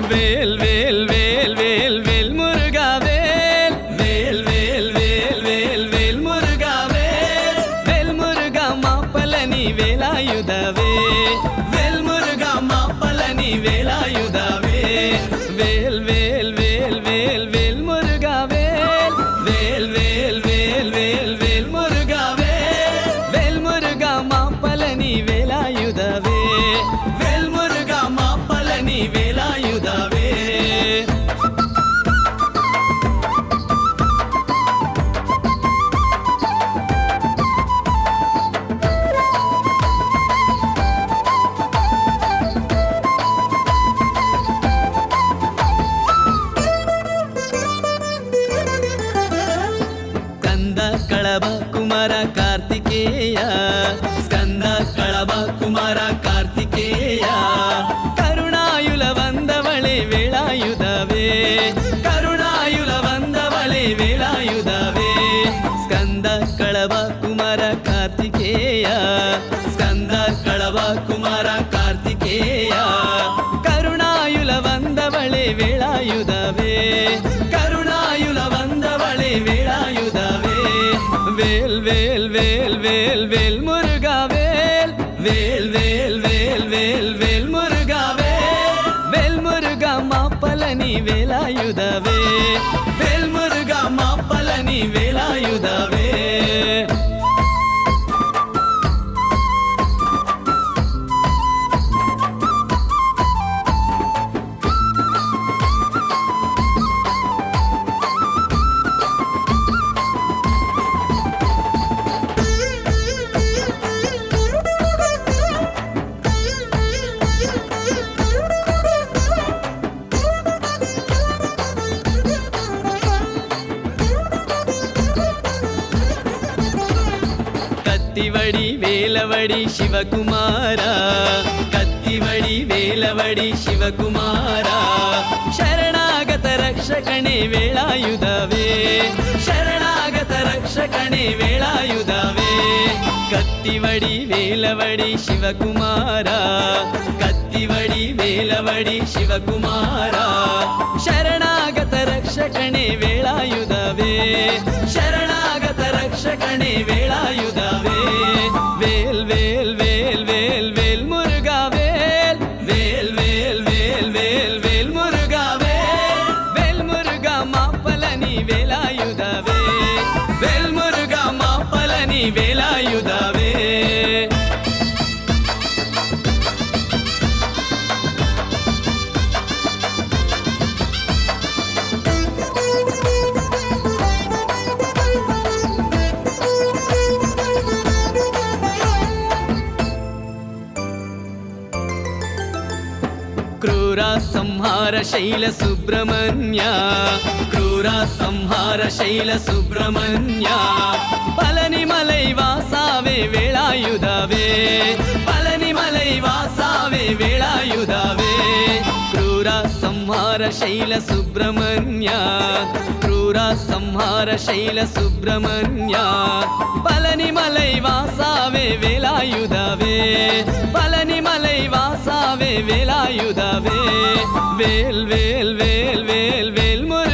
వేల్ వేల్ వేల్ వేల్ వేల్ మురుగా వేల్ వేల్ వేల్ వేల్ వేల్ వేల్ మురుగా వేల్ వేల్ మురుగా మాపలని వేలాయుధవే వేల్ మురుగా మాపలని వేలాయుధవే వేల్ వేల్ వేల్ వేల్ వేల్ మురుగా వేల్ వేల్ వేల్ వేల్ వేల్ వేల్ మురుగా వేల్ వేల్ మురుగా మాపలని వేలాయుధవే వేల్ మురుగా మాపలని వేలాయుధవే స్కంద కళభ కుమార కార్తికేయ స్కంద కళభ కుమాರ ಕಾರ್ತಿಕೇಯ ಕರುಣಾಯುಲ ವಂದವಳೆ ವೇಳಾಯುಧವೇ ಕರುಣಾಯುಲ ವಂದವಳೆ ವೇಳಾಯುಧವೇ ಸ್ಕಂದ ಕಳಭ ಕುಮಾರ ಕಾರ್ತಿಕೇಯ ಸ್ಕಂದ ಕಳಭ ಕುಮಾರ ಕಾರ್ತಿಕೇಯ ಕರುಣಾಯುಲ ವಂದವಳೆ ವೇಳಾಯುಧವೇ ಕರುಣಾಯುಲ ವಂದವಳೆ ವೇಳಾಯುಧವೇ ವೇಲ್ ವೇಲ್ ವೇಲ್ ವೇಲ್ ವೇಲ್ ಮುರುಗಾ ವೇಲ್ ವೇಲ್ ವೇಲ್ ವೇಲ್ ವೇಲ್ ವೇಲ್ ಮುರುಗಾ ವೇಲ್ ಮುರುಗಾ ಮಾಪಲನಿ ವೇಲಾಯುಧವೇ ವೇಲ್ ಮುರುಗಾ ಮಾಪಲನಿ ವೇಲಾಯುಧವೇ ಕತ್ತಿವಡಿ ವೇಲವಡಿ ಶಿವಕುಮಾರ ಕತ್ತಿವಡಿ ವೇಲವಡಿ ಶಿವಕುಮಾರ ಶರಣಾಗತ ರಕ್ಷಕಣೆ ವೇಳಾಯುಧವೇ ಶರಣಾಗತ ರಕ್ಷಕಣೆ ವೇಳಾಯುಧವೇ ಕತ್ತಿವಡಿ ವೇಲವಡಿ ಶಿವಕುಮಾರ ಕತ್ತಿವಡಿ ವೇಲವಡಿ ಶಿವಕುಮಾರ ಶರಣಾಗತ ರಕ್ಷಕಣೆ ವೇಳಾಯುಧವೇ ಶರಣಾಗತ ರಕ್ಷಕಣೆ ವೇಳಾಯುಧವೇ ವೇಲ್ ವೇಲ್ ವೇಲ್ ವೇಲ್ ವೇಲ್ ಮುರುಗಾ ವೇಲ್ ವೇಲ್ ವೇಲ್ ವೇಲ್ ವೇಲ್ ವೇಲ್ ಮುರುಗಾ ವೇಲ್ ಮುರುಗಾ ಮಾಪಲನಿ ವೇಲಾಯುಧವೇ ವೇಲ್ ಮುರುಗಾ ಮಾಪಲನಿ ವೇಲಾಯುಧವೇ ಕ್ರೂರ ಸಂಹಾರ ಶೈಲ ಸುಬ್ರಹ್ಮಣ್ಯ ಕ್ರೂರ ಸಂಹಾರ ಶೈಲ ಸುಬ್ರಹ್ಮಣ್ಯ ಪಳನಿ ಮಲೈ ವಾಸಾವೆ ವೇಳಾಯುಧವೇ ಪಳನಿ ಮಲೈ ವಾಸಾವೆ ವೇಳಾಯುಧವೇ ಕ್ರೂರ ಸಂಹಾರ ಶೈಲ ಸುಬ್ರಹ್ಮಣ್ಯ ಕ್ರೂರ ಸಂಹಾರ ಶೈಲ ಸುಬ್ರಹ್ಮಣ್ಯ ಪಳನಿ ಮಲೈ ವಾಸಾವೆ ವೇಲಾಯುಧವೇ ಪಳನಿ ಮಲೈ ವಾಸಾವೆ ವೇಲಾಯುಧವೇ ವೇಲ್ ವೇಲ್ ವೇಲ್ ವೇಲ್ ವೇಲ್ ಮುರುಗಾ